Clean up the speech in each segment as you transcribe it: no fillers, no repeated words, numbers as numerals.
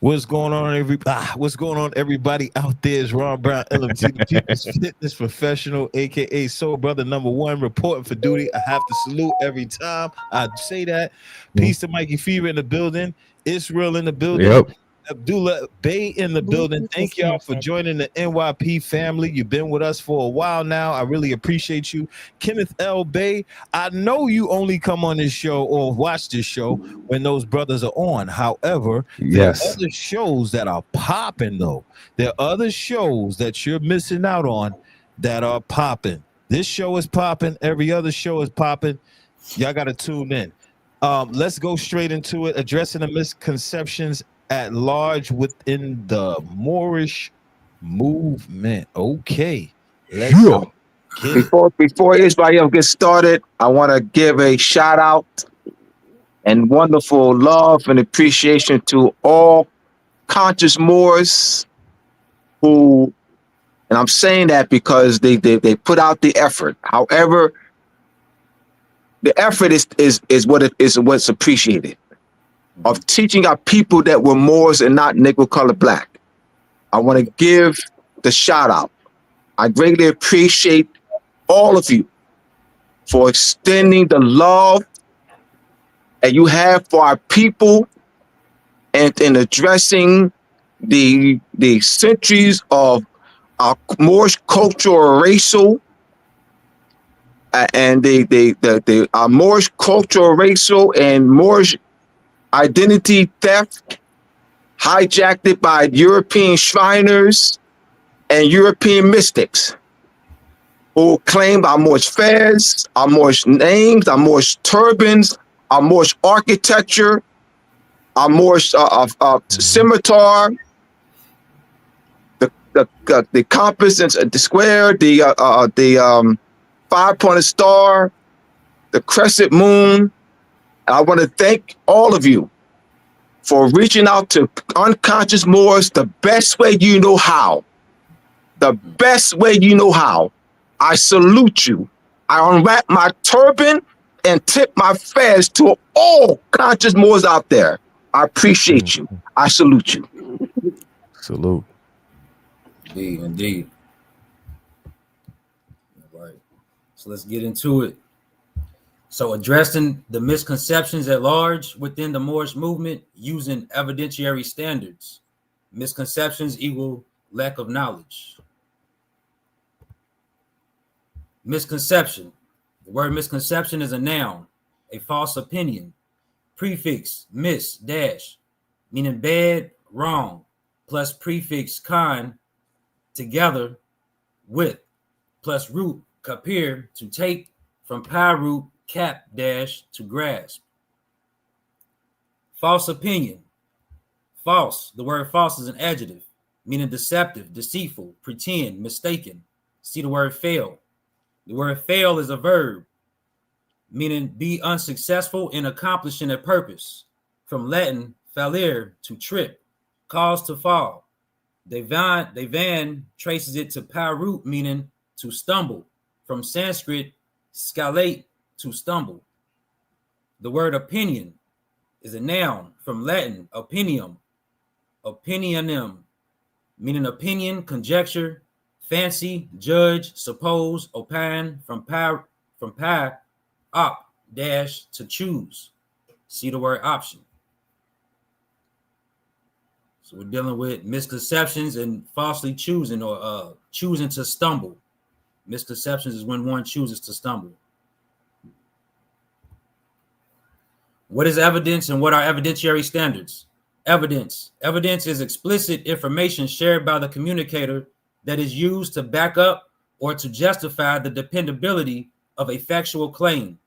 What's going on, everybody out there? Is Ron Brown, LMT, the People's Fitness Professional, aka Soul Brother number one, reporting for duty. I have to salute every time I say that. Peace to Mikey Fever in the building, Israel in the building. Yep. Abdullah Bay in the building. Thank y'all for joining the NYP family. You've been with us for a while now. I really appreciate you. Kenneth L. Bay, I know you only come on this show or watch this show when those brothers are on. However, there are other shows that are popping, though. There are other shows that you're missing out on that are popping. This show is popping. Every other show is popping. Y'all got to tune in. Let's go straight into it. Addressing the misconceptions at large within the Moorish movement. Okay, let's go. Before Israel gets started, I want to give a shout out and wonderful love and appreciation to all conscious Moors who, and I'm saying that because they put out the effort. However, the effort is what's appreciated, of teaching our people that we're Moors and not Negro colored black. I want to give the shout out. I greatly appreciate all of you for extending the love that you have for our people and in addressing the centuries of our Moorish cultural racial and our Moorish cultural racial and Moorish identity theft, hijacked it by European Shriners and European mystics who claim our Moorish fairs, our Moorish names, our Moorish turbans, our Moorish architecture, our Moorish scimitar, the compass and the square, the five-pointed star, the crescent moon. I want to thank all of you for reaching out to unconscious Moors the best way you know how. The best way you know how. I salute you. I unwrap my turban and tip my fez to all conscious Moors out there. I appreciate you. I salute you. Salute. Indeed. All right. So let's get into it. So addressing the misconceptions at large within the Moorish movement using evidentiary standards. Misconceptions equal lack of knowledge. Misconception. The word misconception is a noun, a false opinion. Prefix mis dash, meaning bad, wrong, plus prefix con, together with, plus root kapir, to take, from pi root cap dash, to grasp. False opinion. False. The word false is an adjective, meaning deceptive, deceitful, pretend, mistaken. See the word fail. The word fail is a verb, meaning be unsuccessful in accomplishing a purpose. From Latin, fallere, to trip, cause to fall. Devan traces it to pi root, meaning to stumble. From Sanskrit, scalate, to stumble. The word opinion is a noun. From Latin, opinium, opinionem, meaning opinion, conjecture, fancy, judge, suppose, opine. From pi op dash, to choose. See the word option. So we're dealing with misconceptions and falsely choosing, or choosing to stumble. Misconceptions is when one chooses to stumble. What is evidence and what are evidentiary standards? Evidence. Evidence is explicit information shared by the communicator that is used to back up or to justify the dependability of a factual claim.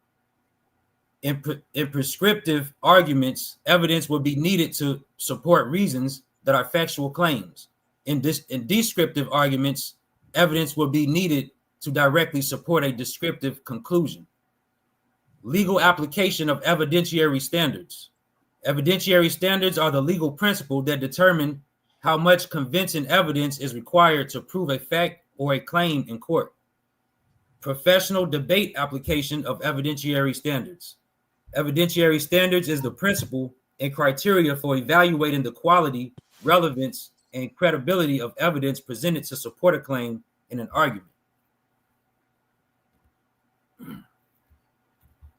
In prescriptive arguments, evidence will be needed to support reasons that are factual claims. In descriptive arguments, evidence will be needed to directly support a descriptive conclusion. Legal application of evidentiary standards. Evidentiary standards are the legal principle that determine how much convincing evidence is required to prove a fact or a claim in court. Professional debate application of evidentiary standards. Evidentiary standards is the principle and criteria for evaluating the quality relevance, and credibility of evidence presented to support a claim in an argument.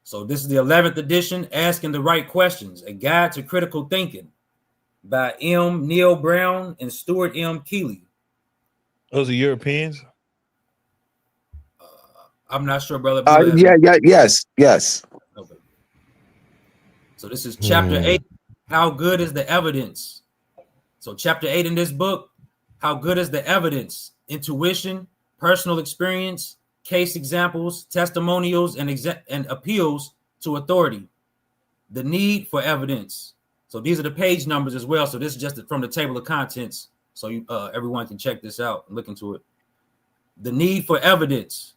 So this is the 11th edition, Asking the Right Questions, a guide to critical thinking by M. Neil Brown and Stuart M. Keeley. Those are Europeans? I'm not sure, brother. Yes. Okay. So this is chapter 8, How Good is the Evidence? So chapter 8 in this book, How Good is the Evidence? Intuition, personal experience, case examples, testimonials, and appeals to authority. The need for evidence. So these are the page numbers as well. So this is just from the table of contents. So you, everyone can check this out and look into it. The need for evidence.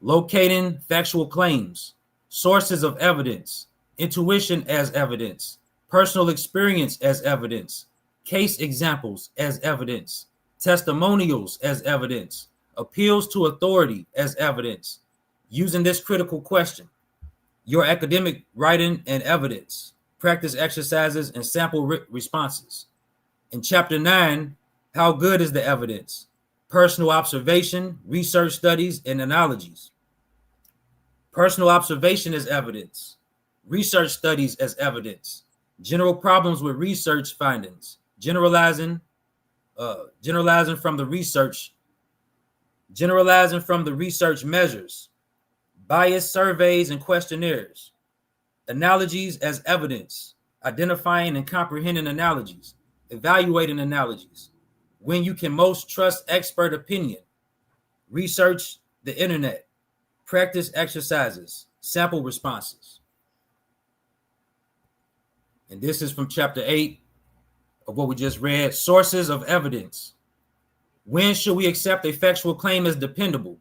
Locating factual claims. Sources of evidence. Intuition as evidence. Personal experience as evidence. Case examples as evidence. Testimonials as evidence. Appeals to authority as evidence. Using this critical question. Your academic writing and evidence. Practice exercises and sample responses. In chapter 9, How Good is the Evidence? Personal observation, research studies, and analogies. Personal observation as evidence. Research studies as evidence. General problems with research findings. Generalizing from the research measures. Bias surveys and questionnaires. Analogies as evidence. Identifying and comprehending analogies. Evaluating analogies. When you can most trust expert opinion. Research the internet. Practice exercises. Sample responses. And this is from chapter 8 of what we just read. Sources of evidence. When should we accept a factual claim as dependable?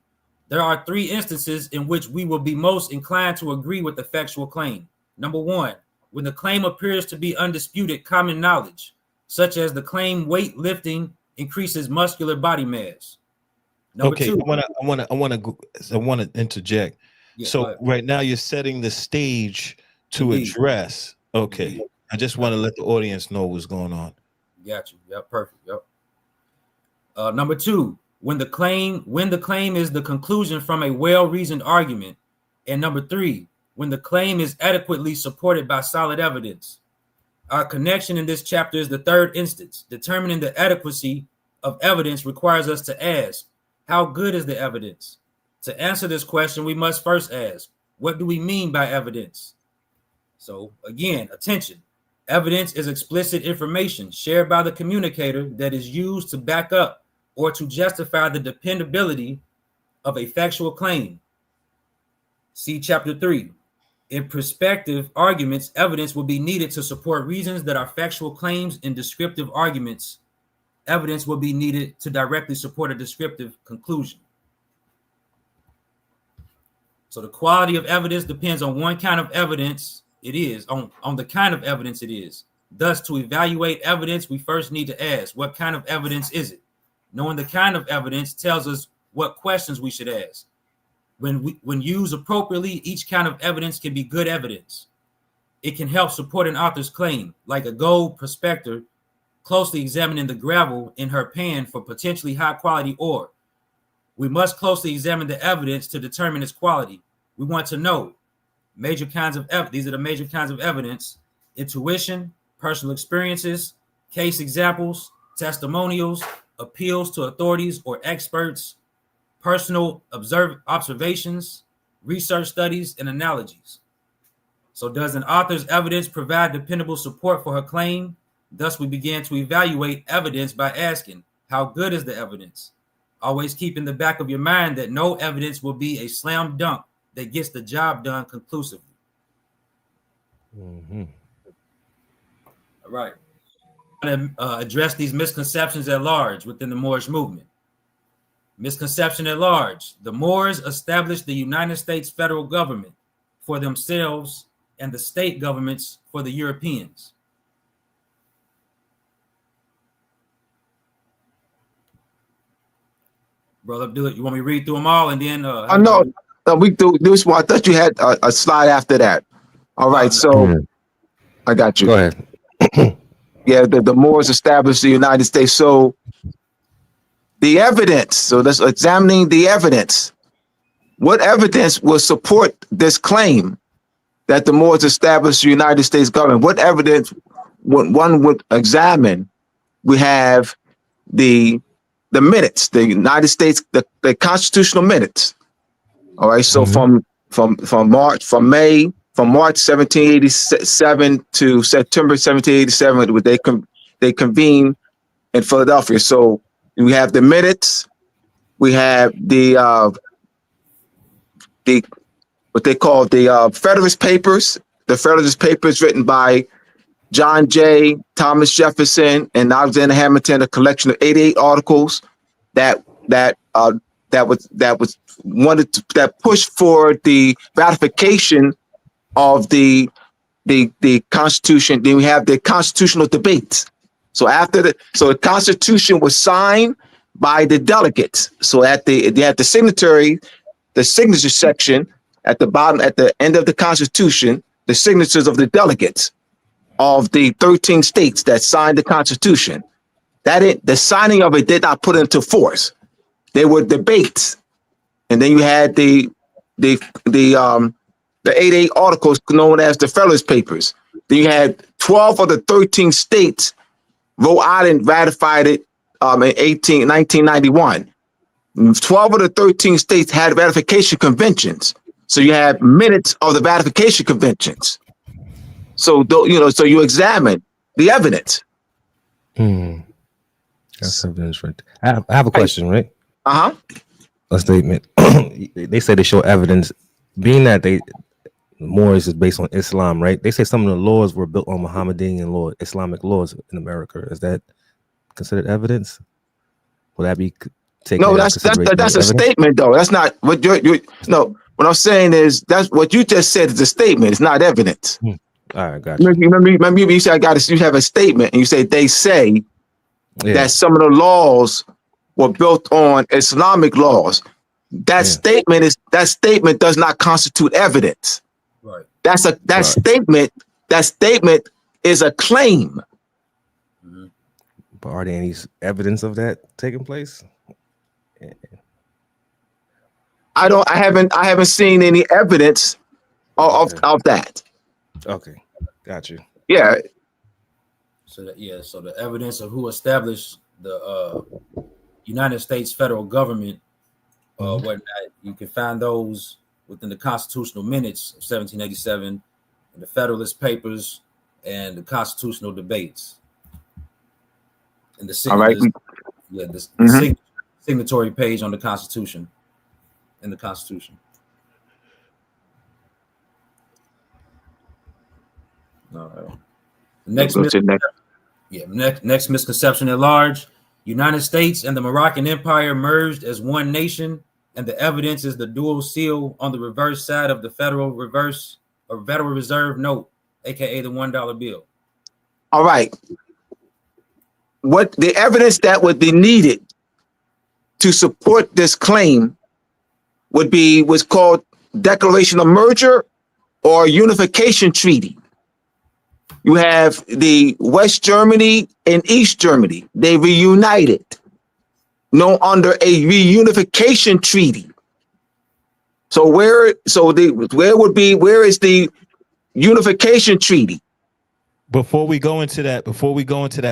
There are 3 instances in which we will be most inclined to agree with the factual claim. Number 1, when the claim appears to be undisputed common knowledge, such as the claim weight lifting increases muscular body mass. Number 2, I want to interject. Yeah, so right now you're setting the stage to address. Okay. Indeed. I just want to let the audience know what's going on. Got you. Yep, perfect. Yep. Number 2, when the claim is the conclusion from a well-reasoned argument. And number 3, when the claim is adequately supported by solid evidence. Our connection in this chapter is the 3rd instance. Determining the adequacy of evidence requires us to ask, how good is the evidence? To answer this question, we must first ask, what do we mean by evidence? So again, attention. Evidence is explicit information shared by the communicator that is used to back up or to justify the dependability of a factual claim. See chapter 3. In prospective arguments, evidence will be needed to support reasons that are factual claims. In descriptive arguments, evidence will be needed to directly support a descriptive conclusion. So the quality of evidence depends on one kind of evidence it is, on the kind of evidence it is. Thus, to evaluate evidence, we first need to ask, what kind of evidence is it? Knowing the kind of evidence tells us what questions we should ask. When used appropriately, each kind of evidence can be good evidence. It can help support an author's claim, like a gold prospector closely examining the gravel in her pan for potentially high quality ore. We must closely examine the evidence to determine its quality. We want to know major kinds of evidence. These are the major kinds of evidence: intuition, personal experiences, case examples, testimonials, appeals to authorities or experts, personal observations, research studies, and analogies. So does an author's evidence provide dependable support for her claim? Thus, we begin to evaluate evidence by asking, how good is the evidence? Always keep in the back of your mind that no evidence will be a slam dunk that gets the job done conclusively. Mm-hmm. All right. I'm going to address these misconceptions at large within the Moorish movement. Misconception at large. The Moors established the United States federal government for themselves and the state governments for the Europeans. Brother Abdullah, you want me to read through them all and then? No, we do this one. I thought you had a slide after that. All right, so I got you. Go ahead. Yeah, the Moors established the United States. So the evidence. So let's examining the evidence. What evidence will support this claim that the Moors established the United States government? What evidence one would examine? We have the minutes, the United States, the constitutional minutes. All right. So from March 1787 to September 1787, they convened in Philadelphia. So we have the minutes, we have the what they call the Federalist Papers. The Federalist Papers written by John Jay, Thomas Jefferson, and Alexander Hamilton, a collection of 88 articles that pushed for the ratification of the Constitution. Then we have the constitutional debates. So the Constitution was signed by the delegates. So they had the signature section at the bottom, at the end of the Constitution, the signatures of the delegates of the 13 states that signed the Constitution. The signing of it did not put into force. There were debates, and then you had the 88 articles known as the Federalist Papers. Then you had 12 of the 13 states wrote out and ratified it in 1991. 12 of the 13 states had ratification conventions. So you have minutes of the ratification conventions. So so you examine the evidence. That's evidence, right? I have a question, right? Uh-huh. A statement. They say they show evidence, being that Moors is based on Islam, right? They say some of the laws were built on Mohammedan law, Islamic laws in America. Is that considered evidence? Will that be taken? No, that's a statement, though. That's not what you're. No, what I'm saying is that's what you just said is a statement. It's not evidence. All right, got you. Remember you said you have a statement, and you say they say that some of the laws were built on Islamic laws. That statement does not constitute evidence. Right. Statement is a claim. But are there any evidence of that taking place? I haven't seen any evidence of that. Okay, got you. Yeah. So the evidence of who established the United States federal government, whatnot, you can find those within the constitutional minutes of 1787, and the Federalist Papers, and the constitutional debates. And the signatory page on the Constitution. In the Constitution. All right. Next misconception at large: United States and the Moroccan Empire merged as one nation, and the evidence is the dual seal on the reverse side of the Federal Reserve note, aka the $1 bill. All right. What the evidence that would be needed to support this claim was called Declaration of Merger or Unification Treaty. You have the West Germany and East Germany. They reunited, under a reunification treaty. So where is the unification treaty? Before we go into that,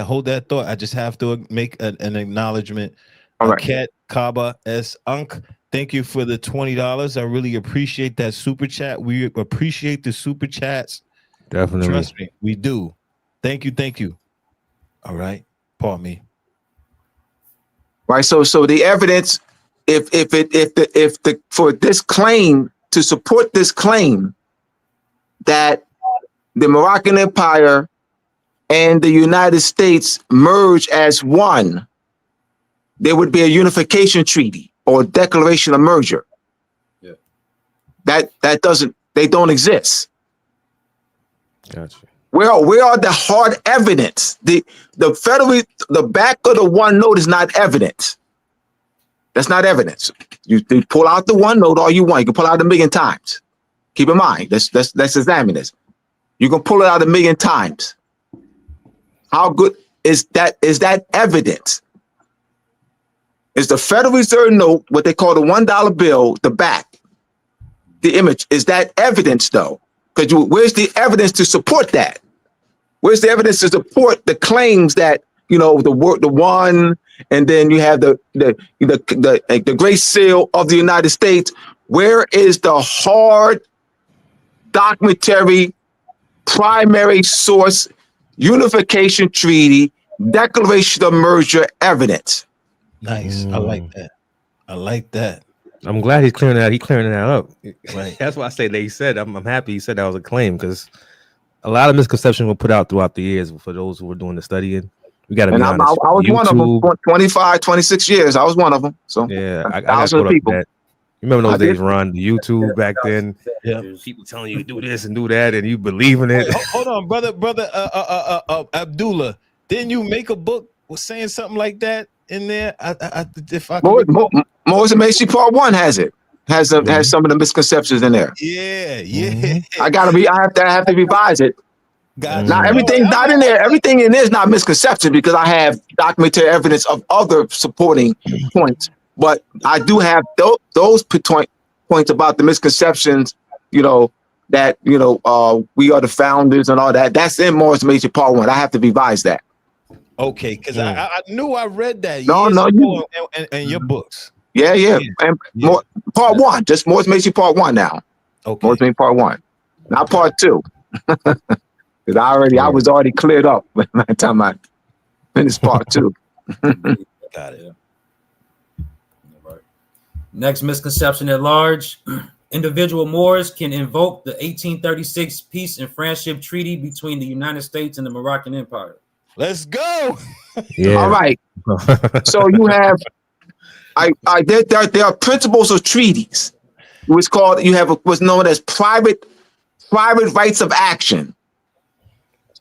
hold that thought. I just have to make an acknowledgement. All right. Kat Kaba S. Unk, thank you for the $20. I really appreciate that super chat. We appreciate the super chats. Definitely. Trust me, we do. Thank you. All right. Pardon me. Right. So the evidence, for this claim, to support this claim that the Moroccan Empire and the United States merge as one, there would be a unification treaty or declaration of merger. Yeah. They don't exist. Gotcha. Where are the hard evidence? The back of the one note is not evidence. That's not evidence. You pull out the one note all you want. You can pull out 1,000,000 times. Keep in mind, let's examine this. You can pull it out 1,000,000 times. How good is that? Is that evidence? Is the Federal Reserve note, what they call the $1 bill, the back, the image, is that evidence though? Because where's the evidence to support that? Where's the evidence to support the claims that, you know, the one, and then you have the Great Seal of the United States? Where is the hard documentary primary source unification treaty declaration of merger evidence? Nice. I like that. I like that. I'm glad he's clearing that. He's clearing that up. Right. That's why I say they said. I'm happy he said that was a claim, because a lot of misconceptions were put out throughout the years for those who were doing the studying. We got to be honest. I was one of them. 25, 26 years. I was one of them. So yeah, I got caught up with that. You remember those days, Ron? The YouTube back then. Yeah. People telling you to do this and do that, and you believe in it. Wait, hold on, brother. Abdullah, didn't you make a book saying something like that in there? Moorish Movement Part 1 has it. Has some of the misconceptions in there. Yeah. I have to revise it. Gotcha. Now everything's not in there. Everything in there is not misconception, because I have documentary evidence of other supporting points. But I do have those points about the misconceptions, you know, that, you know, we are the founders and all that. That's in Moorish Movement Part 1. I have to revise that. Okay, because I knew I read that in your books. Yeah. And Part 1, just Moorish Movement Part 1 now. Okay. Moorish Movement Part 1, not Part 2. Because I was already cleared up by the time I finished Part 2. Got it. Next misconception at large: individual Moors can invoke the 1836 Peace and Friendship Treaty between the United States and the Moroccan Empire. Let's go. Yeah. All right. So you have, there are principles of treaties. You have what's known as private rights of action.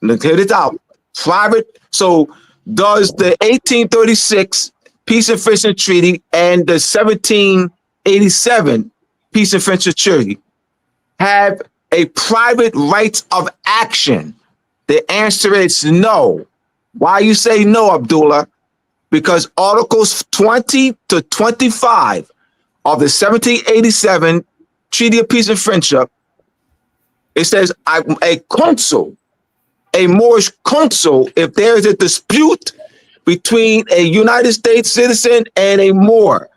Let's hear this out. So does the 1836 Peace and Friendship Treaty and the 1787 Peace and Friendship Treaty have a private rights of action? The answer is no. Why you say no, Abdullah? Because Articles 20 to 25 of the 1787 Treaty of Peace and Friendship, it says a Moorish consul, if there is a dispute between a United States citizen and a Moorish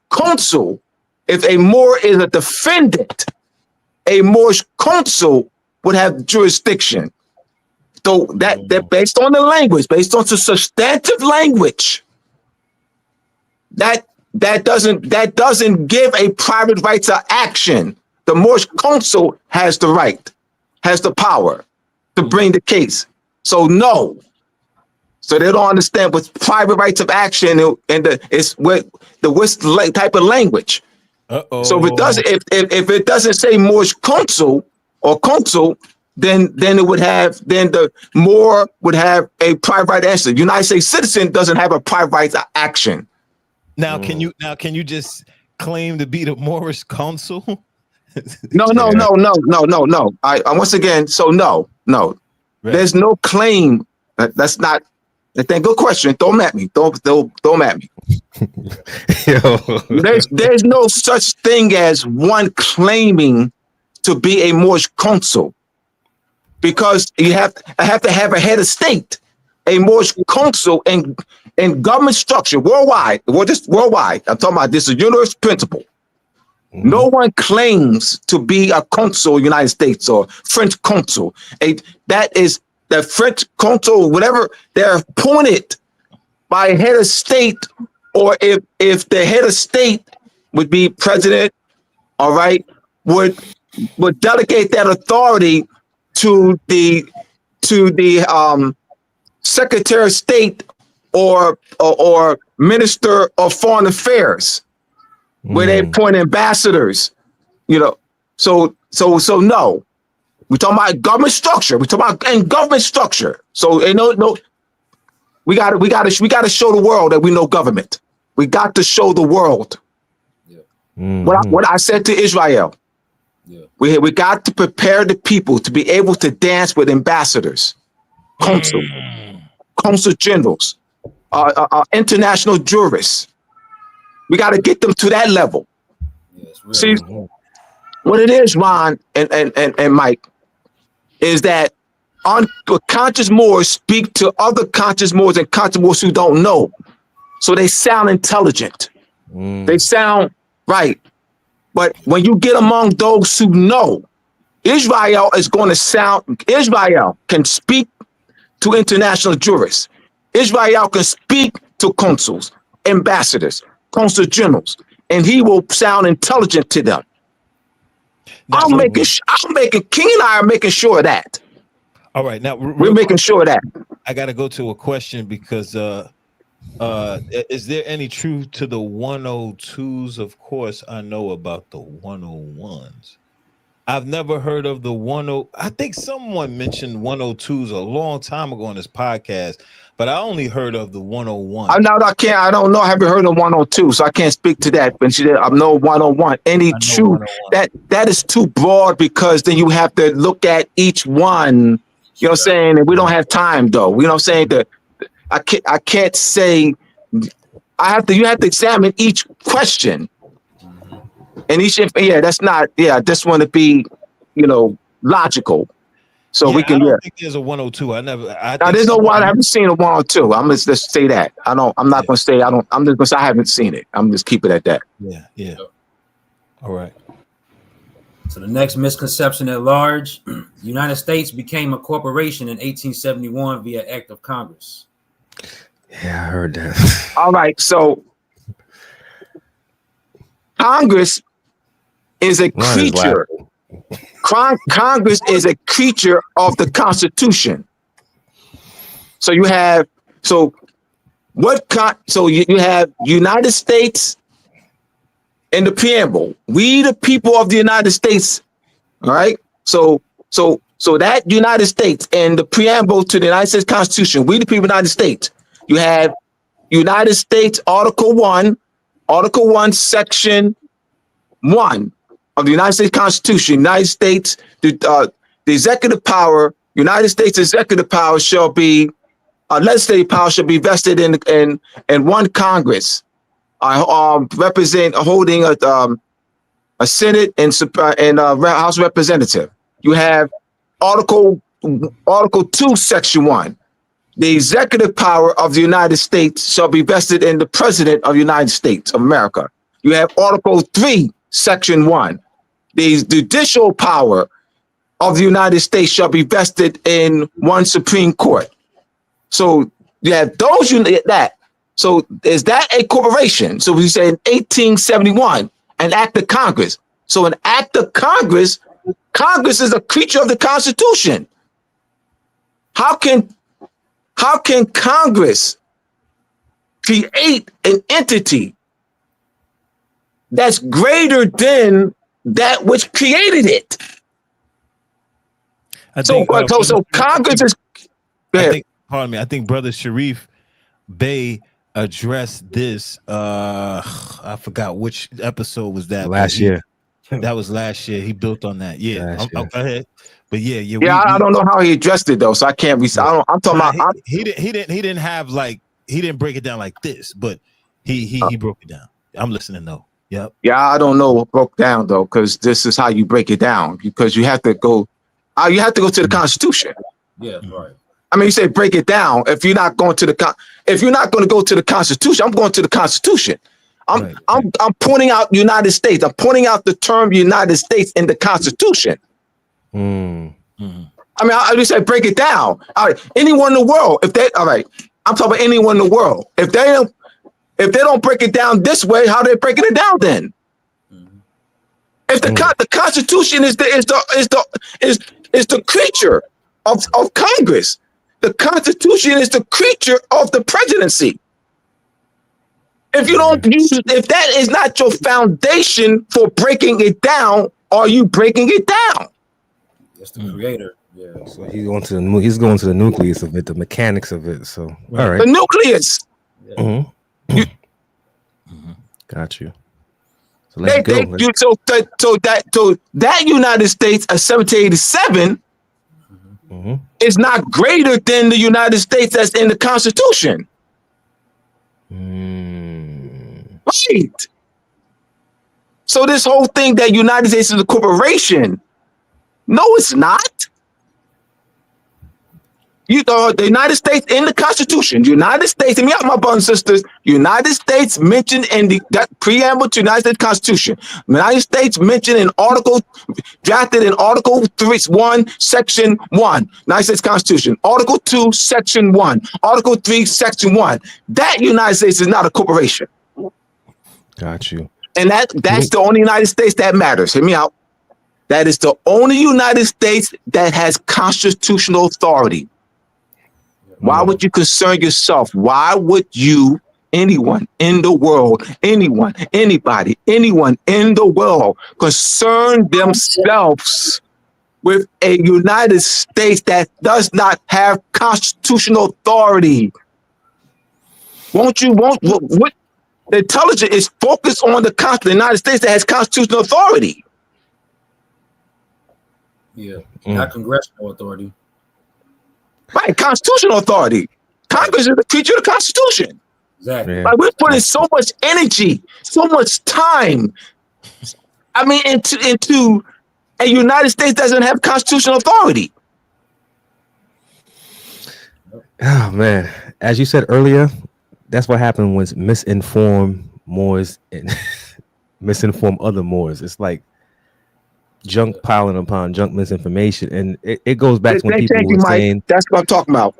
consul, if a Moor is a defendant, a Moorish consul would have jurisdiction. So that based on the language, based on the substantive language, that doesn't give a private right to action. The Moorish consul has the right, has the power to bring the case. So no. So they don't understand what's private rights of action and what's type of language. So if it doesn't say Moorish consul or consul, then the Moor would have a private right to answer. The United States citizen doesn't have a private right to action. Now can you just claim to be the Moorish consul? No. I once again, so no. Right. There's no claim. That's not. Good question. Don't at me. Don't at me. There's no such thing as one claiming to be a Moorish consul, because I have to have a head of state, a Moorish consul in government structure worldwide. Well, just worldwide. I'm talking about this is a universal principle. Mm-hmm. No one claims to be a consul in the United States or French consul. That is the French consul, whatever, they're appointed by a head of state, or if the head of state would be president, all right, would delegate that authority to the Secretary of State or Minister of Foreign Affairs, where they appoint ambassadors, you know. So no. We're talking about government structure. We're talking about government structure. So we gotta show the world that we know government. We got to show the world. Yeah. Mm-hmm. What I said to Israel. Yeah. We got to prepare the people to be able to dance with ambassadors. consul, consul generals, international jurists. We got to get them to that level. Yes, See, what it is, Ron and Mike, is that unconscious Moors speak to other conscious Moors and conscious Moors who don't know. So they sound intelligent. They sound right. But when you get among those who know, Israel is going to sound, Israel can speak to international jurists. Israel can speak to consuls, ambassadors, consul generals, and he will sound intelligent to them. Now, King and I are making sure of that. All right, now We're making sure of that. I got to go to a question because is there any truth to the 102s? Of course, I know about the 101s. I've never heard of the 10. I think someone mentioned 102s a long time ago on this podcast, but I only heard of the 101. I don't know. I haven't heard of 102, so I can't speak to that. But I know 101. Any truth that is too broad because then you have to look at each one. You know what I'm saying? And we don't have time though. You know what I'm saying? I can't say. You have to examine each question. And that's not. I just want to be, logical. So we can. I don't think there's a 102. There's no one. I haven't seen a 102. I'm just say that. I'm not going to say. I'm just going to say I haven't seen it. I'm just keep it at that. Yeah. All right. So the next misconception at large: the United States became a corporation in 1871 via Act of Congress. Yeah, I heard that. All right. So Congress is a creature. Congress is a creature of the Constitution. So you have you have United States in the preamble. We the people of the United States. All right. So that United States and the preamble to the United States Constitution, we the people of the United States. You have United States Article 1, Section 1 of the United States Constitution. United States, the executive power, United States executive power shall be, legislative power shall be vested in one Congress, holding a Senate and House Representative. You have Article 2, Section 1. The executive power of the United States shall be vested in the President of the United States of America. You have Article 3, Section 1. The judicial power of the United States shall be vested in one Supreme Court. So you have those that. So is that a corporation? So we say in 1871, an act of Congress. So an act of Congress is a creature of the Constitution. How can Congress create an entity that's greater than that which created it? So Congress is. I think Brother Sharif Bey addressed this. I forgot which episode was that. Last year. That was last year. He built on that. Yeah. Go ahead. But I don't know how he addressed it though, so I can't. I'm talking about. He didn't have he didn't break it down like this, but he broke it down. I'm listening though. Yep. Yeah, I don't know what broke down though, because this is how you break it down. Because you have to go. You have to go to the Constitution. Yeah, right. I mean, you say break it down. If you're not going to go to the Constitution, I'm going to the Constitution. I'm pointing out United States. I'm pointing out the term United States in the Constitution. I mean, I just say break it down. All right, anyone in the world, I'm talking about anyone in the world. If they don't break it down this way, how are they breaking it down then? If the Constitution is the creature of Congress, the Constitution is the creature of the presidency. If you don't if that is not your foundation for breaking it down, are you breaking it down? It's the creator. Yeah. So he's going to the nucleus of it, the mechanics of it. So all right. The nucleus. Yeah. Got you. So let's go. So that United States of 1787 is not greater than the United States that's in the Constitution. Right. So this whole thing that United States is a corporation, no, it's not. You know, the United States in the Constitution, United States, and me out, my brothers and sisters, United States mentioned in that preamble to United States Constitution, United States mentioned in Article, drafted in Article 1, Section 1, United States Constitution, Article 2, Section 1, Article 3, Section 1. That United States is not a corporation. Got you. And that's the only United States that matters. Hear me out. That is the only United States that has constitutional authority. Why would you concern yourself? Why would you, anyone in the world, anyone, anybody, anyone in the world concern themselves with a United States that does not have constitutional authority? What the intelligence is focused on the United States that has constitutional authority. Yeah, not congressional authority. Right, constitutional authority. Congress is the creature of the Constitution. Exactly. Yeah. Like, we're putting so much energy, so much time. I mean, into a United States doesn't have constitutional authority. Oh man, as you said earlier, that's what happened when misinformed Moors and misinform other Moors. It's like junk piling upon junk misinformation, and it goes back to when people were saying, that's what I'm talking about.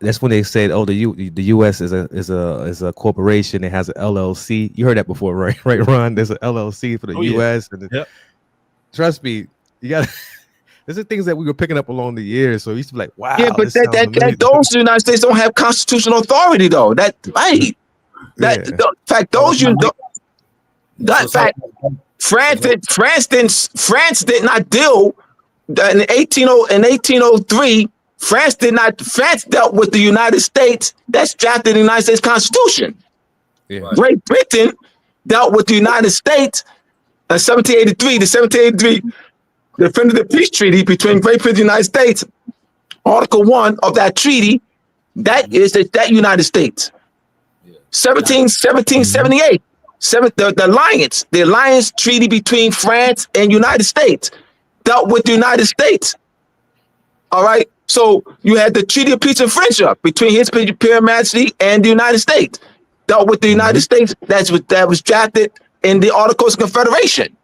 that's when they said, "Oh, the U.S. is a corporation. It has an LLC." You heard that before, right? Right, Ron? There's an LLC for the U.S. And yep. Trust me, you got. These are things that we were picking up along the years. So we used to be like, "Wow." Yeah, but those United States don't have constitutional authority, though. That right. That in fact, those you don't. That fact. France did not deal in 1803. France dealt with the United States that's drafted in the United States Constitution. Yeah. Great Britain dealt with the United States in 1783. The 1783 definitive peace treaty between Great Britain and the United States. Article 1 of that treaty, that is that United States. 1778. The alliance treaty between France and United States dealt with the United States. All right. So you had the Treaty of Peace and Friendship between His Imperial Majesty and the United States, dealt with the United States. That was drafted in the Articles of Confederation.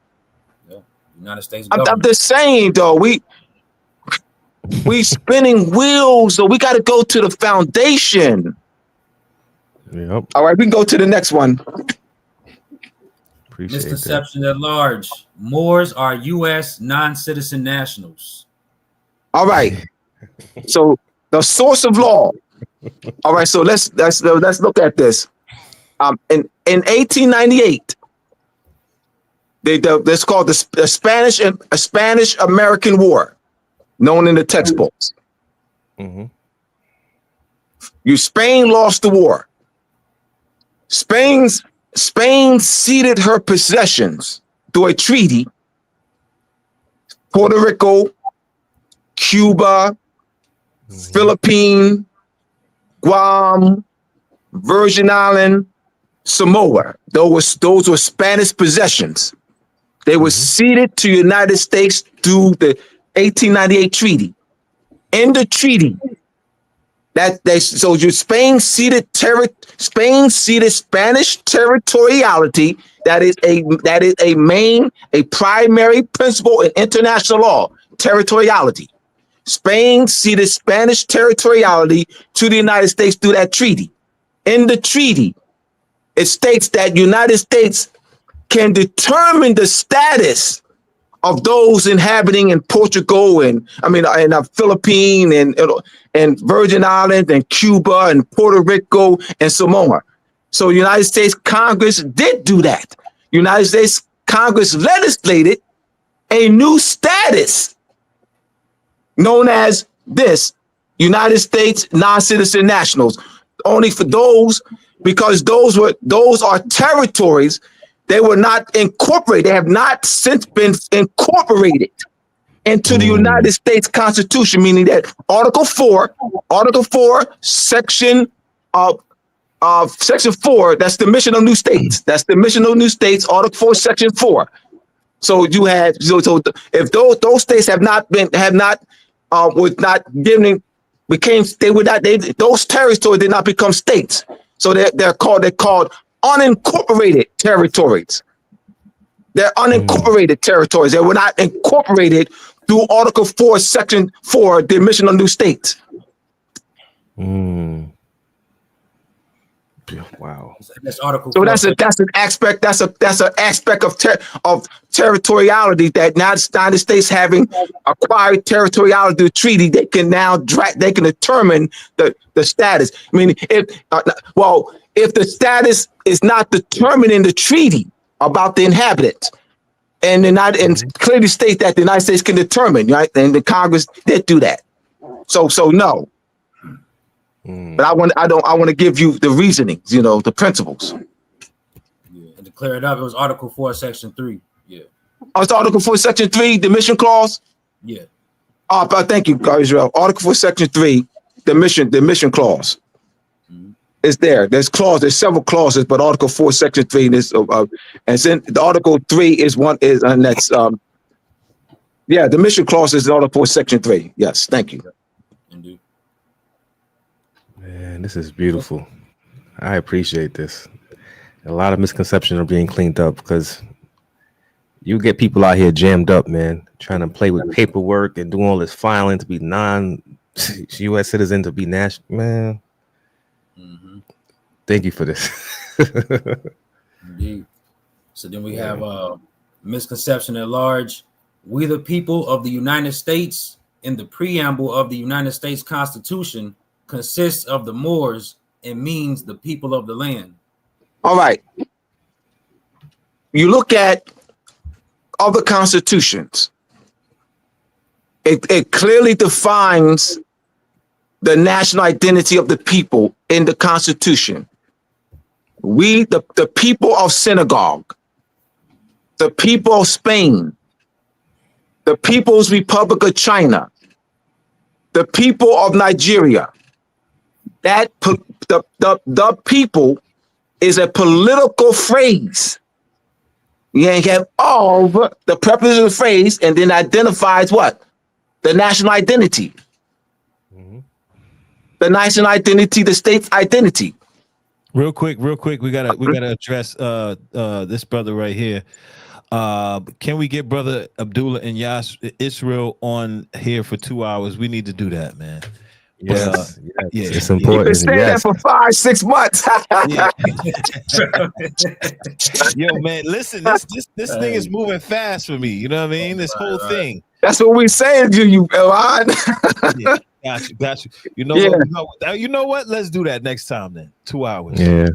Yeah. United States. I'm just saying, though, we spinning wheels, so we got to go to the foundation. Yep. All right, we can go to the next one. Misconception at large. Moors are U.S. non-citizen nationals. All right. So the source of law. All right. So let's look at this. In 1898, that's called the Spanish American War, known in the textbooks. Spain lost the war. Spain ceded her possessions through a treaty. Puerto Rico, Cuba, Philippines, Guam, Virgin Island, Samoa. Those were Spanish possessions. They were ceded to the United States through the 1898 treaty. In the treaty, Spain ceded Spanish territoriality. That is a primary principle in international law. Territoriality. Spain ceded Spanish territoriality to the United States through that treaty. In the treaty, it states that United States can determine the status of those inhabiting in Portugal and Philippines and Virgin Islands and Cuba and Puerto Rico and Samoa. So United States Congress did do that. United States Congress legislated a new status known as this United States non-citizen nationals. Only for those, because those are territories. They were not incorporated. They have not since been incorporated into the United States Constitution, meaning that Article 4, Section Section 4, that's the mission of new states. That's the mission of new states, Article 4, Section 4. So you had so if those states was not given, became, they would not, those territories did not become states. So they're called unincorporated territories. They're unincorporated territories. They were not incorporated through Article 4, Section 4, the admission of new states. Wow. That's Article So 4, that's an aspect. That's an aspect of territoriality that now the United States having acquired territoriality through treaty, they can now they can determine the status. I mean, if the status is not determined in the treaty about the inhabitants, and clearly state that the United States can determine, right? And the Congress did do that. So no. But I want to give you the reasonings, the principles. Yeah, and to clear it up, it was Article 4, Section 3. Yeah. Oh, it's Article 4, Section 3, the mission clause. Yeah. Thank you, Israel. Article 4, Section 3, the mission clause. It's there. There's several clauses, but Article 4, Section 3 is and then the Article 3 is and that's the mission clause is Article 4, Section 3. Yes, thank you. Indeed. Man, this is beautiful. I appreciate this. A lot of misconceptions are being cleaned up because you get people out here jammed up, man, trying to play with paperwork and doing all this filing to be non-U.S. citizen to be national. Man, thank you for this. Indeed. So then we have misconception at large. We the people of the United States in the preamble of the United States Constitution consists of the Moors and means the people of the land. All right. You look at other constitutions. It clearly defines the national identity of the people in the Constitution. We, the people of Senegal, the people of Spain, the People's Republic of China, the people of Nigeria, that the people is a political phrase. You have all the preposition of the phrase and then identifies what? The national identity. The national identity, the state's identity. Real quick, we gotta address this brother right here. Can we get Brother Abdullah and Israel on here for 2 hours? We need to do that, man. Yes, yeah, it's important. You've been saying that for 5-6 months. Yo, man, listen, this thing is moving fast for me. You know what I mean? This whole thing. That's what we saying to you, Elon. Got you. You know what? Let's do that next time then. 2 hours. Yeah.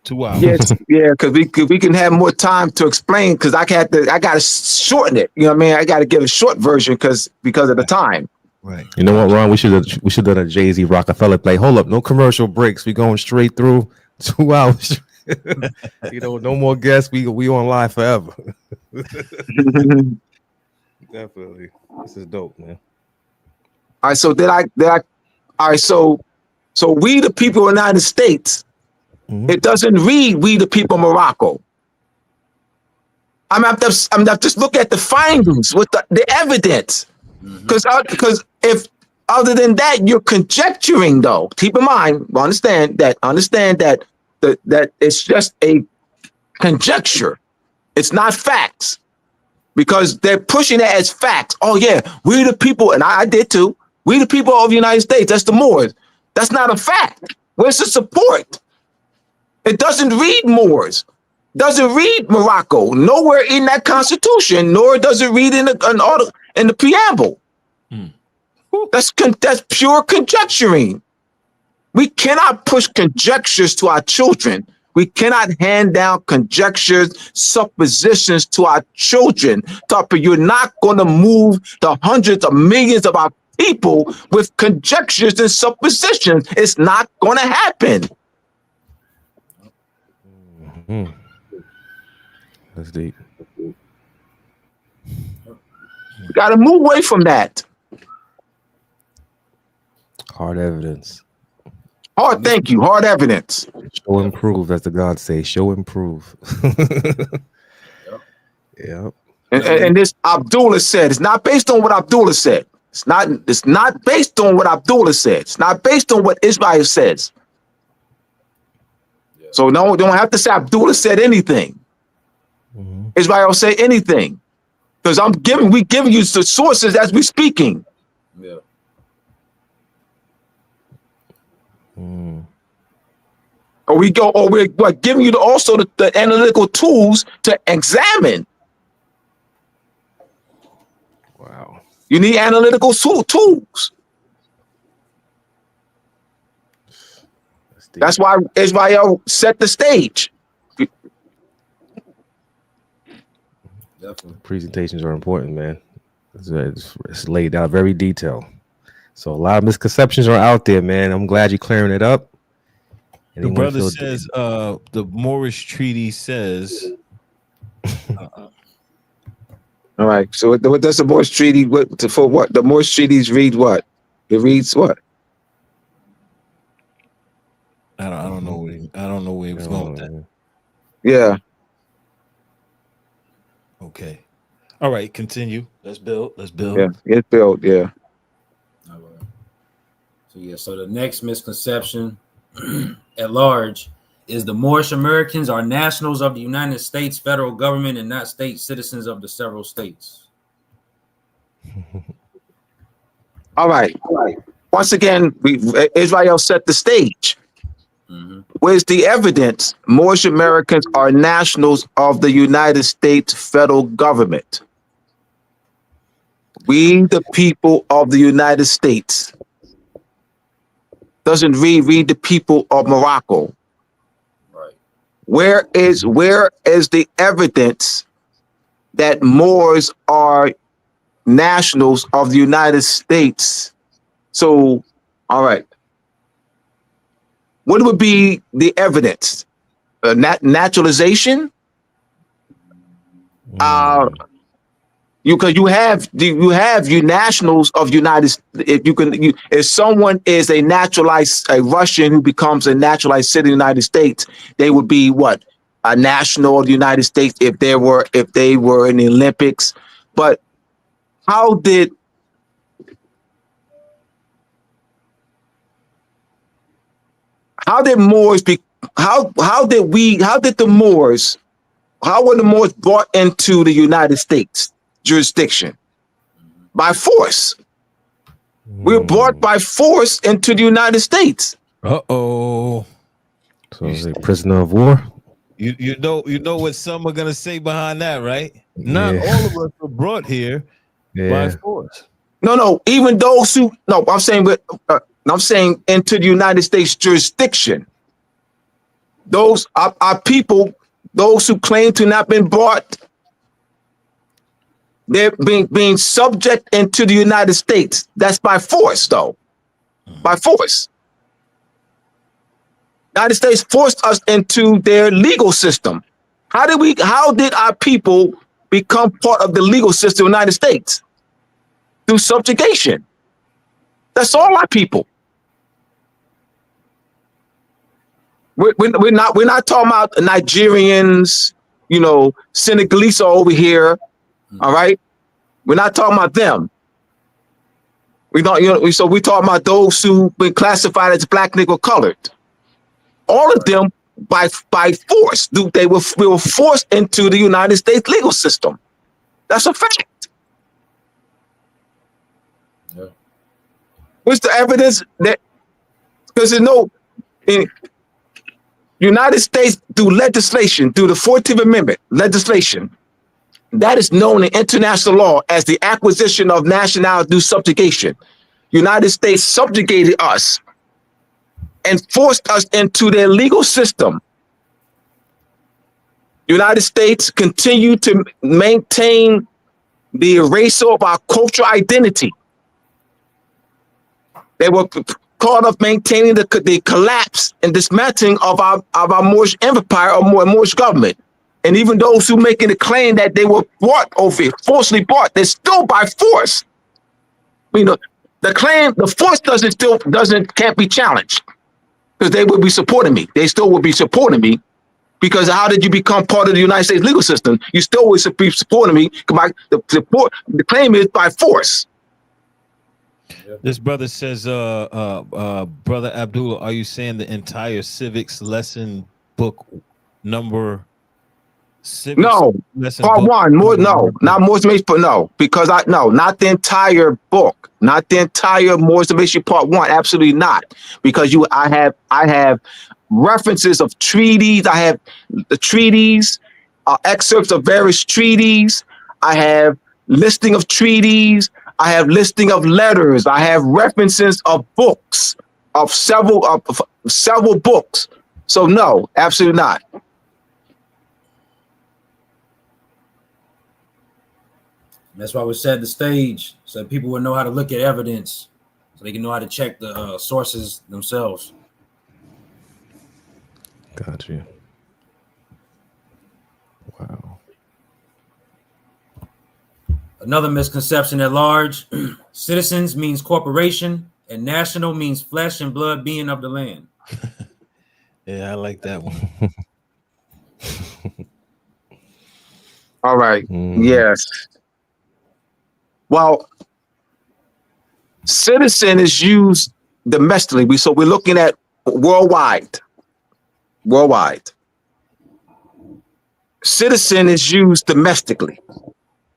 2 hours. Because we can have more time to explain. Because I gotta shorten it. You know what I mean? I gotta give a short version because of the time. Right. You know what, Ron? We should have done a Jay-Z Rockefeller play. Hold up, no commercial breaks. We going straight through 2 hours. No more guests. We on live forever. Definitely. This is dope, man. All right. So all right. So we the people of the United States. It doesn't read we the people of Morocco. I'm just look at the findings with the evidence. Because if other than that, you're conjecturing though. Keep in mind, understand that that it's just a conjecture. It's not facts. Because they're pushing it as facts. Oh yeah, we the people, and I did too. We the people of the United States, that's the Moors. That's not a fact. Where's the support? It doesn't read Moors. Doesn't read Morocco. Nowhere in that Constitution, nor does it read in the preamble. That's pure conjecturing. We cannot push conjectures to our children. We cannot hand down conjectures, suppositions to our children. You're not going to move the hundreds of millions of our people with conjectures and suppositions. It's not going to happen. That's deep. We got to move away from that. Hard evidence. Hard, thank you. Hard evidence. Show and prove, as the gods say. Show and prove. Yep. And this Abdullah said, it's not based on what Abdullah said. It's not based on what Abdullah said. It's not based on what Israel says. Yeah. So no, don't have to say Abdullah said anything. Mm-hmm. Israel say anything. Because we giving you the sources as we speaking. Yeah. Mm. Or we're giving you also the analytical tools to examine. Wow. You need analytical tools. That's why Israel set the stage. Definitely. Presentations are important, man. It's laid out very detailed. So a lot of misconceptions are out there, man. I'm glad you're clearing it up. The brother says the Moorish Treaty says. All right. So what does the Moorish Treaty for what? The Moorish Treaties read what? It reads what? I don't know where he was going with that. Yeah. Okay. All right, continue. Let's build. Yeah. It's built, yeah. All right. So the next misconception at large is the Moorish Americans are nationals of the United States federal government and not state citizens of the several states. All right. Once again, Israel set the stage. Mm-hmm. Where's the evidence? Moorish Americans are nationals of the United States federal government. We, the people of the United States. Doesn't read the people of Morocco. Right. Where is the evidence that Moors are nationals of the United States? So, all right. What would be the evidence? Naturalization? You have you nationals of United. If someone is a Russian who becomes a naturalized citizen of the United States, they would be what? A national of the United States if they were in the Olympics. But how did Moors be? How did the Moors? How were the Moors brought into the United States jurisdiction? By force. We were brought by force into the United States. Uh-oh. So is it prisoner of war? You know what some are gonna say behind that, right? Not all of us were brought here by force. No. Even those who I'm saying into the United States jurisdiction. Those are people. Those who claim to not been brought, they're being subject into the United States. That's by force, though. By force. United States forced us into their legal system. How did our people become part of the legal system of the United States? Through subjugation. That's all our people. We're not talking about Nigerians, Senegalese over here. All right, we're not talking about them. We don't, so we're talking about those who've been classified as black, Negro, colored. All of them by force. We were forced into the United States legal system. That's a fact. Yeah. What's the evidence that? Because United States, through legislation, through the 14th Amendment legislation, that is known in international law as the acquisition of nationality through subjugation. United States subjugated us and forced us into their legal system. United States continue to maintain the erasure of our cultural identity. They were caught up maintaining the collapse and dismantling of our Moorish empire or Moorish government. And even those who making the claim that they were bought over here, forcibly bought, they're still by force. You know, the claim, the force can't be challenged because they would be supporting me. They still would be supporting me because how did you become part of the United States legal system? You still would be supporting me. The claim is by force. This brother says, Brother Abdullah, are you saying the entire civics lesson book number? No, part one, not Moorish Movement, but no, because not the entire book, not the entire Moorish Movement part one, absolutely not, because I have references of treaties, I have the treaties, excerpts of various treaties, I have listing of treaties, I have listing of letters, I have references of books, of several books, so no, absolutely not. That's why we set the stage so people would know how to look at evidence, so they can know how to check the sources themselves. Got you. Wow. Another misconception at large: citizens means corporation, and national means flesh and blood being of the land. Yeah, I like that one. All right. Yes. Well, citizen is used domestically. So we're looking at worldwide. Citizen is used domestically.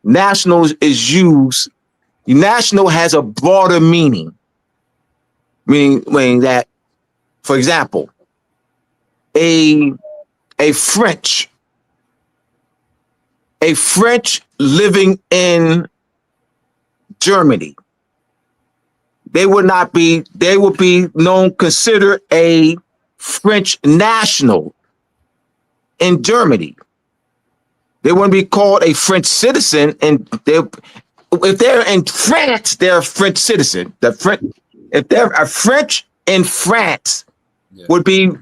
National is used. National has a broader meaning. Meaning that, for example, a French living in Germany, they would be considered a French national in Germany. They wouldn't be called a French citizen, and if they're in France, they're a French citizen. If they're a French in France, would be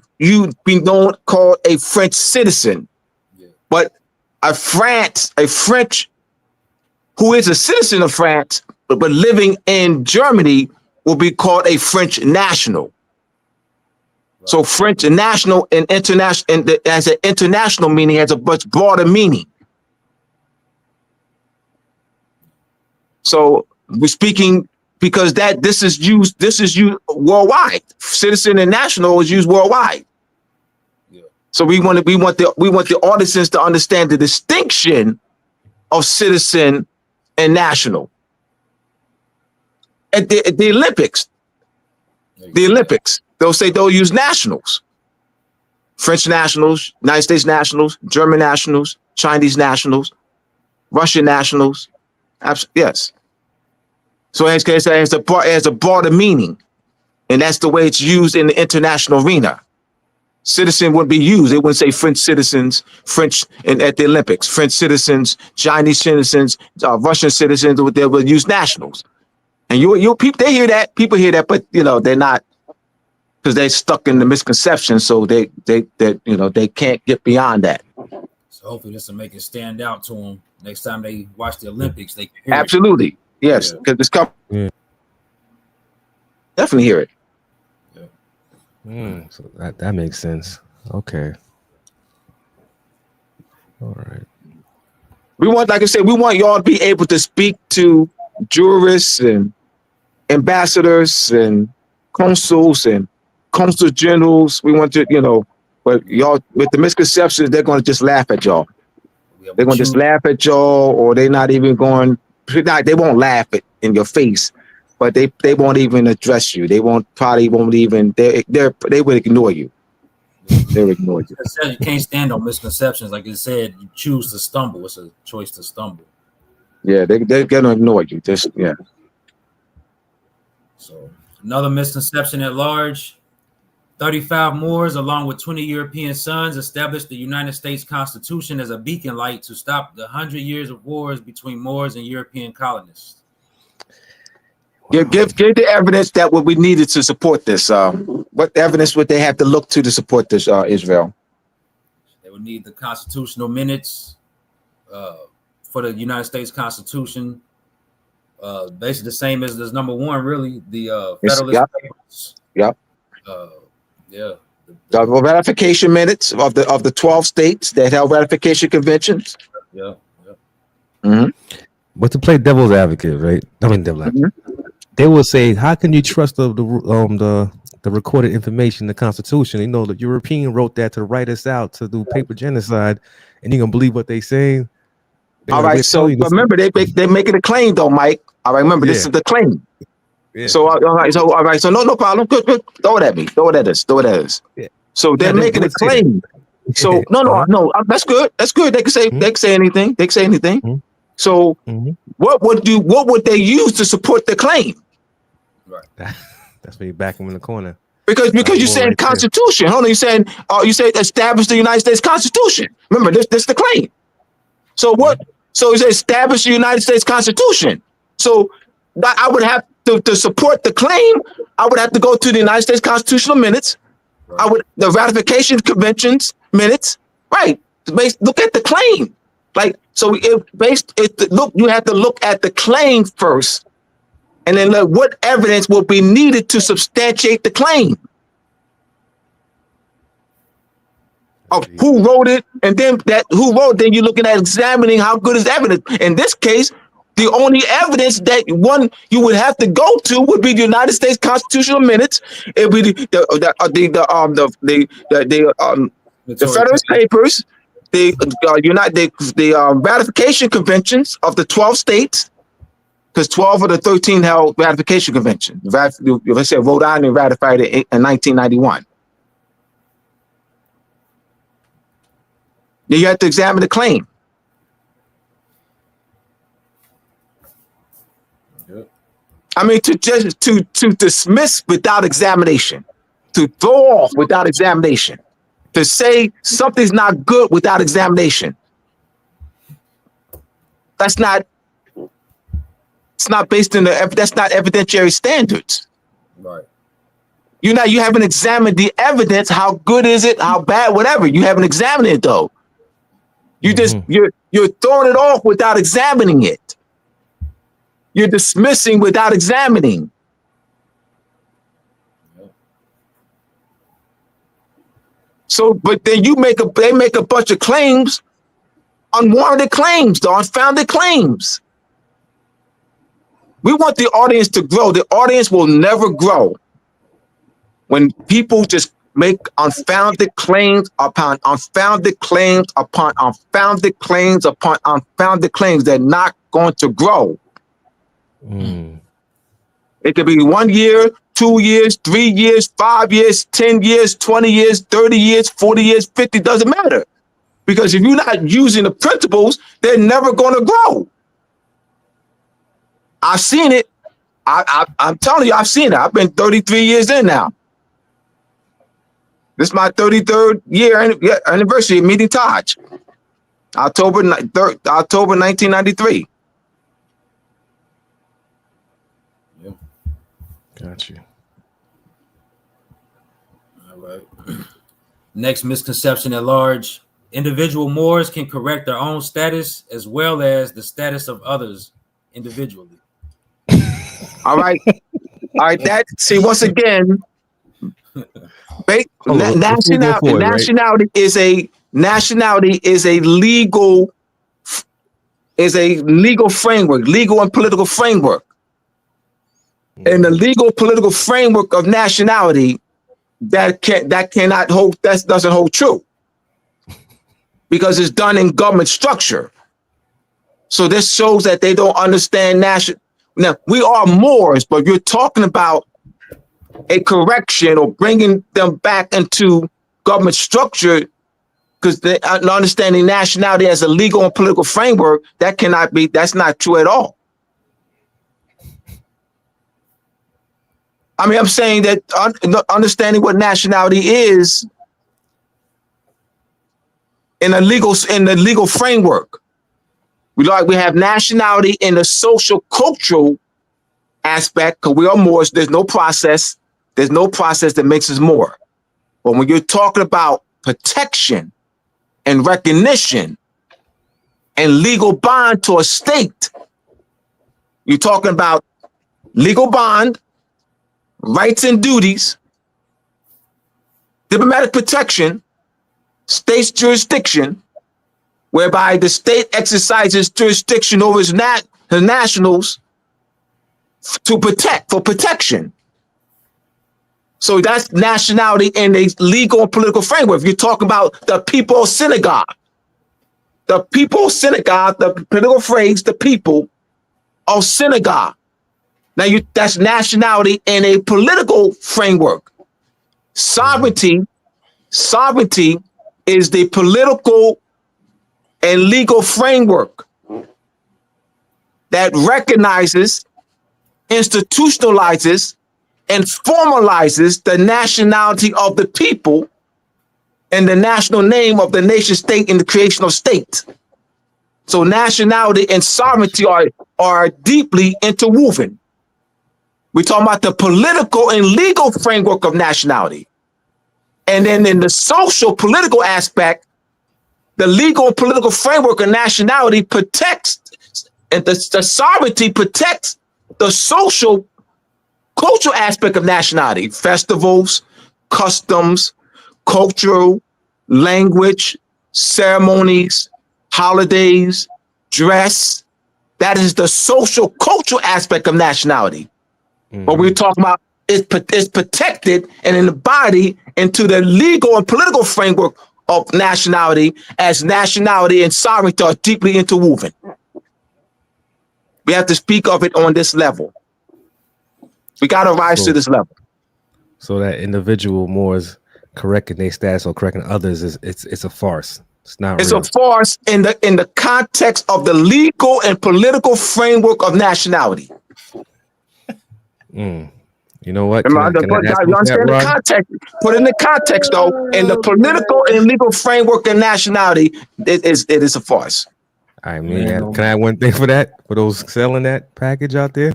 called a French citizen. Yeah. But a French who is a citizen of France but living in Germany will be called a French national. Right. So French national and international, as an international meaning, has a much broader meaning. So we're speaking because this is used worldwide. Citizen and national is used worldwide. Yeah. So we want the audience to understand the distinction of citizen and national. At the Olympics, they'll say they'll use nationals. French nationals, United States nationals, German nationals, Chinese nationals, Russian nationals. Yes. So it has a broader meaning, and that's the way it's used in the international arena. Citizen wouldn't be used. They wouldn't say French citizens, at the Olympics, French citizens, Chinese citizens, Russian citizens. They would use nationals. And people, they hear that. People hear that, but they're not, because they're stuck in the misconception. So they can't get beyond that. So hopefully this will make it stand out to them next time they watch the Olympics. They can hear absolutely it. Yes, because it's coming. Yeah. Definitely hear it. Yeah. So that makes sense. Okay. All right. We want, like I said, we want y'all to be able to speak to jurists and ambassadors and consuls and consul generals. We want to, but y'all, with the misconceptions, they're going to just laugh at y'all. They're going to just laugh at y'all, or they're not even going. They won't laugh in your face, but they won't even address you. They probably won't even. They would ignore you. They would ignore you. You can't stand on misconceptions. Like I said, you choose to stumble. It's a choice to stumble. Yeah, they're gonna ignore you. Yeah. So another misconception at large: 35 Moors, along with 20 European sons, established the United States Constitution as a beacon light to stop the 100 years of wars between Moors and European colonists. Give the evidence that what we needed to support this. What evidence would they have to look to support this, Israel? They would need the constitutional minutes for the United States Constitution. Basically the same as this number one, really. The Federalist Papers. Yep. Yeah. The ratification minutes of the 12 states that held ratification conventions. Yeah. Mm-hmm. But to play devil's advocate, right? I mean, devil's advocate. They will say, how can you trust the recorded information, the Constitution? You know, the European wrote that to write us out, to do paper genocide, and you gonna believe what they saying? All right, so remember they're making a claim though, Mike. All right, remember this is the claim. Yeah. So all right, so no problem. Good. Throw it at me. Throw it at us. Yeah. So they're making a claim. So no. That's good. They can say anything. Mm-hmm. So what would they use to support the claim? Right. That's where you back them in the corner. Because you're saying right Constitution. Hold on, you said establish the United States Constitution. Remember this the claim. So what? So it's establish the United States Constitution. So I would have to support the claim. I would have to go to the United States Constitutional minutes. Right. The ratification conventions minutes. Right. Look at the claim. Like so, you have to look at the claim first, and then look what evidence will be needed to substantiate the claim. Of who wrote it, and then then you're looking at examining how good is evidence. In this case, the only evidence that you would have to go to would be the United States Constitutional minutes. It would be the Federalist Papers, the ratification conventions of the 12 states, because 12 of the 13 held ratification convention. Let's say Rhode Island ratified it in 1991. You have to examine the claim. Yep. I mean, to dismiss without examination, to throw off without examination, to say something's not good without examination. It's not based in that's not evidentiary standards. Right. You haven't examined the evidence. How good is it? How bad? Whatever. You haven't examined it though. You just you're throwing it off without examining it. You're dismissing without examining. So, but then they make a bunch of claims, unwarranted claims, the unfounded claims. We want the audience to grow. The audience will never grow when people just make unfounded claims upon unfounded claims upon unfounded claims upon unfounded claims. They're not going to grow. It could be 1 year, 2 years, 3 years, 5 years, 10 years, 20 years, 30 years, 40 years, 50, doesn't matter. Because if you're not using the principles, they're never going to grow. I've seen it. I'm telling you, I've seen it. I've been 33 years in now. This is my 33rd year anniversary of meeting Taj. October 1993. Yeah. Got you. All right. Next misconception at large. Individual Moors can correct their own status as well as the status of others individually. All right. Once again, nationality is a legal framework, legal and political framework. And the legal political framework of nationality that doesn't hold true. Because it's done in government structure. So this shows that they don't understand national. Now, we are Moors, but you're talking about a correction or bringing them back into government structure because they are understanding nationality as a legal and political framework. That's not true at all. I mean, I'm saying that understanding what nationality is in the legal framework. We have nationality in the social cultural aspect because we are Moors. There's no process that makes us more. But when you're talking about protection and recognition and legal bond to a state. You're talking about legal bond, rights and duties, diplomatic protection, state's jurisdiction, whereby the state exercises jurisdiction over its nationals for protection. So that's nationality in a legal and political framework. If you're talking about the people's synagogue, the political phrase, the people of synagogue. Now that's nationality in a political framework. Sovereignty is the political and legal framework that recognizes, institutionalizes, and formalizes the nationality of the people and the national name of the nation state in the creation of state. So nationality and sovereignty are deeply interwoven. We're talking about the political and legal framework of nationality. And then in the social political aspect, the legal and political framework of nationality protects, and the sovereignty protects the social cultural aspect of nationality: festivals, customs, cultural, language, ceremonies, holidays, dress. That is the social cultural aspect of nationality. But we're talking about it's protected and embodied into the legal and political framework of nationality, as nationality and sovereignty are deeply interwoven. We have to speak of it on this level. We got to rise to this level. So that individual Moors correcting their status or correcting others it's a farce. It's not. It's real. a farce in the context of the legal and political framework of nationality. You know what? You understand the context? Put in the context, though, in the political and legal framework of nationality, it is a farce. All right, man. Can I have one thing for that? For those selling that package out there?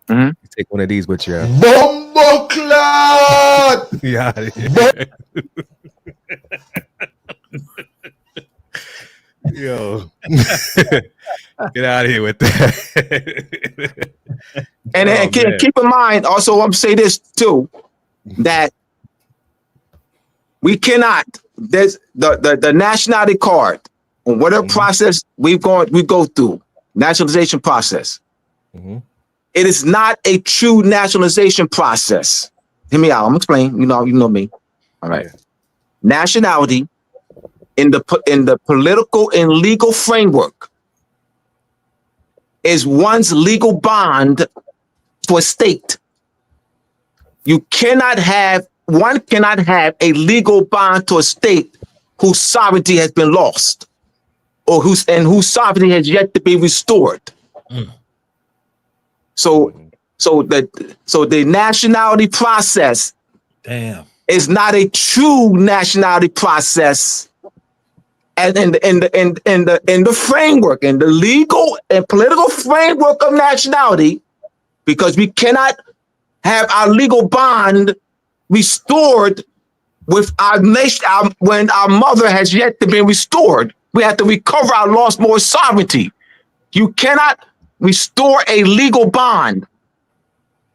Mm-hmm. Take one of these with you. Bombo clot! Yeah. Yo. Get out of here with that. And keep in mind, also, I'm going to say this too, that we cannot, there's the nationality card, on whatever process we go through, nationalization process. It is not a true nationalization process. Hear me out. I'm explaining. You know me. All right. Nationality in the political and legal framework is one's legal bond to a state. One cannot have a legal bond to a state whose sovereignty has been lost, or whose sovereignty has yet to be restored. So the nationality process is not a true nationality process, and in the framework, in the legal and political framework of nationality, because we cannot have our legal bond restored with our nation when our mother has yet to be restored. We have to recover our lost Moorish sovereignty. You cannot restore a legal bond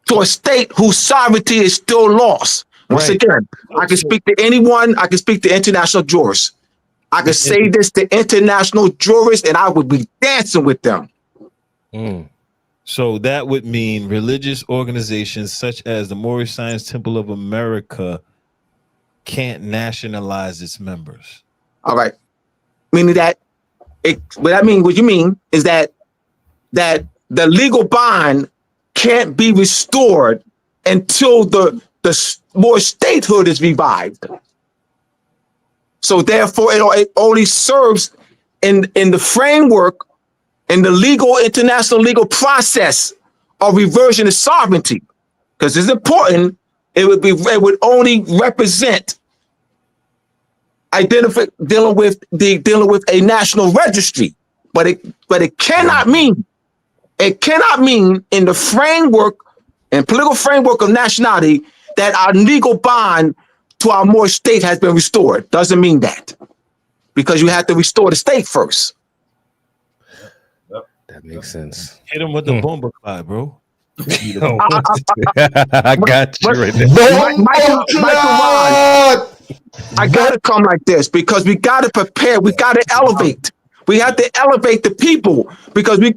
to a state whose sovereignty is still lost. Once again, I can speak to anyone. I can speak to international jurists. I can say this to international jurists, and I would be dancing with them. So that would mean religious organizations such as the Moorish Science Temple of America can't nationalize its members. All right. Meaning that what you mean is that the legal bond can't be restored until the Moorish statehood is revived. So therefore, it only serves in the framework, in the international legal process of reversion of sovereignty, because it's important. It would only represent dealing with a national registry, but it cannot mean in the framework and political framework of nationality that our legal bond to our Moorish state has been restored. Doesn't mean that, because you have to restore the state first. That makes sense. Hit him with the bomba cloud, bro. I got you right there. Michael Ron, I gotta come like this because we gotta prepare. We gotta elevate. We have to elevate the people because we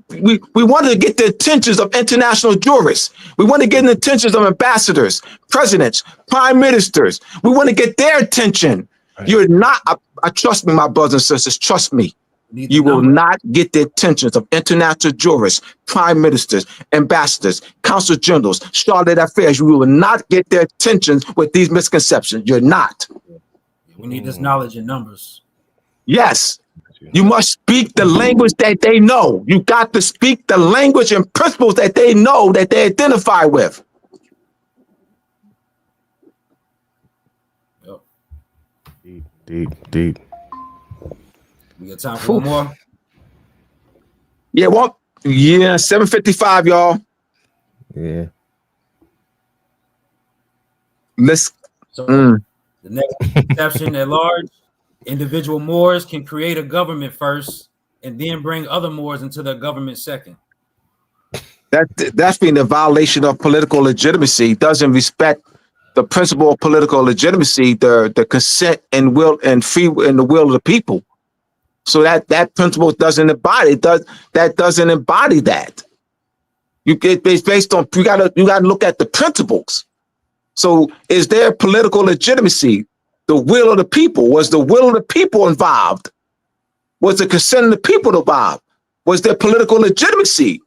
want to get the attentions of international jurists. We want to get the attentions of ambassadors, presidents, prime ministers. We want to get their attention. Right. You're not. I trust me, my brothers and sisters. Trust me. You will not get the attentions of international jurists, prime ministers, ambassadors, consul generals, chargé d'affaires. You will not get their attentions with these misconceptions. You're not. We need this knowledge in numbers. Yes. You must speak the language that they know. You got to speak the language and principles that they know, that they identify with. Yep. Deep. We got time for one more? Yeah, 7:55, y'all. Yeah. Let's. The next exception at large. Individual Moors can create a government first and then bring other Moors into their government second. That's being a violation of political legitimacy. It doesn't respect the principle of political legitimacy, the consent and will and free and the will of the people. So that principle doesn't embody that doesn't embody that. It's based on you gotta look at the principles. So is there political legitimacy? The will of the people. Was the will of the people involved? Was the consent of the people involved? Was there political legitimacy?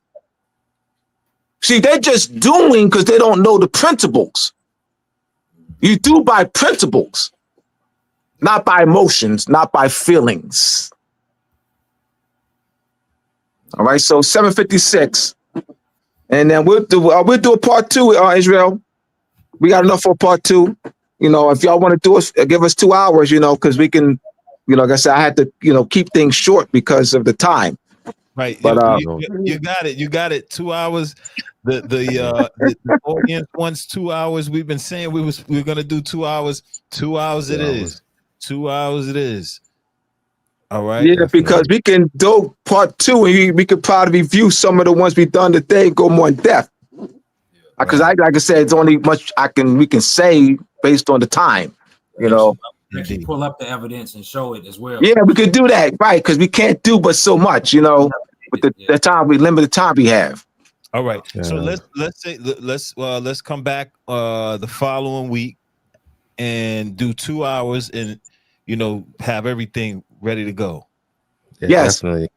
See, they're just doing because they don't know the principles. You do by principles, not by emotions, not by feelings. All right, so 7:56, and then we'll do a part two, Israel. We got enough for part two. You know, if y'all want to do it, give us 2 hours, you know, because we can, you know, like I said, I had to, you know, keep things short because of the time. Right. But you got it. You got it. 2 hours. The audience wants 2 hours. We've been saying we're gonna do 2 hours. 2 hours it is. 2 hours it is. All right. Yeah, because we can do part two and we could probably review some of the ones we've done today and go more in depth. Because like I said, it's only much we can say based on the time, you know. Actually pull up the evidence and show it as well. Yeah, we could do that, right? Because we can't do but so much, you know, with the time limited time we have. All right. Yeah. So let's come back the following week and do 2 hours and, you know, have everything ready to go. Yeah, yes, definitely.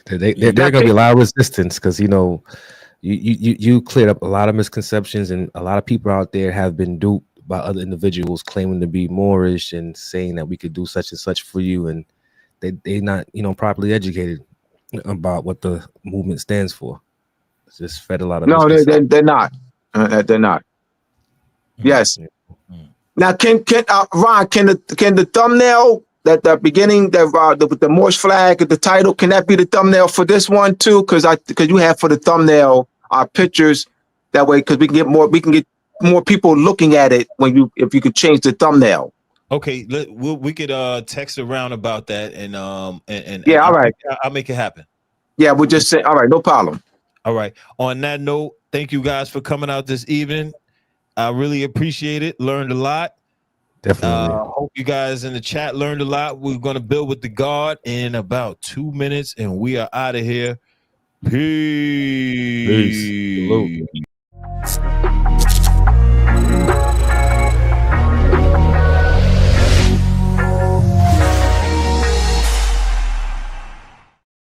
They're going to be a lot of resistance because, you know, you cleared up a lot of misconceptions, and a lot of people out there have been duped by other individuals claiming to be Moorish and saying that we could do such and such for you, and they not, you know, properly educated about what the movement stands for. It's just fed a lot of they're not. They're not. Yes. Now, can Ron, can the thumbnail that the beginning with the Moorish flag at the title, can that be the thumbnail for this one too? Because you have for the thumbnail our pictures that way, because we can get more people looking at it if you could change the thumbnail. Okay, we could text around about that and yeah, all right, I'll make it happen. Yeah, we'll just say all right, no problem. All right. On that note, thank you guys for coming out this evening. I really appreciate it. Learned a lot. Definitely. Hope you guys in the chat learned a lot. We're going to build with the God in about 2 minutes, and we are out of here. Peace. Peace.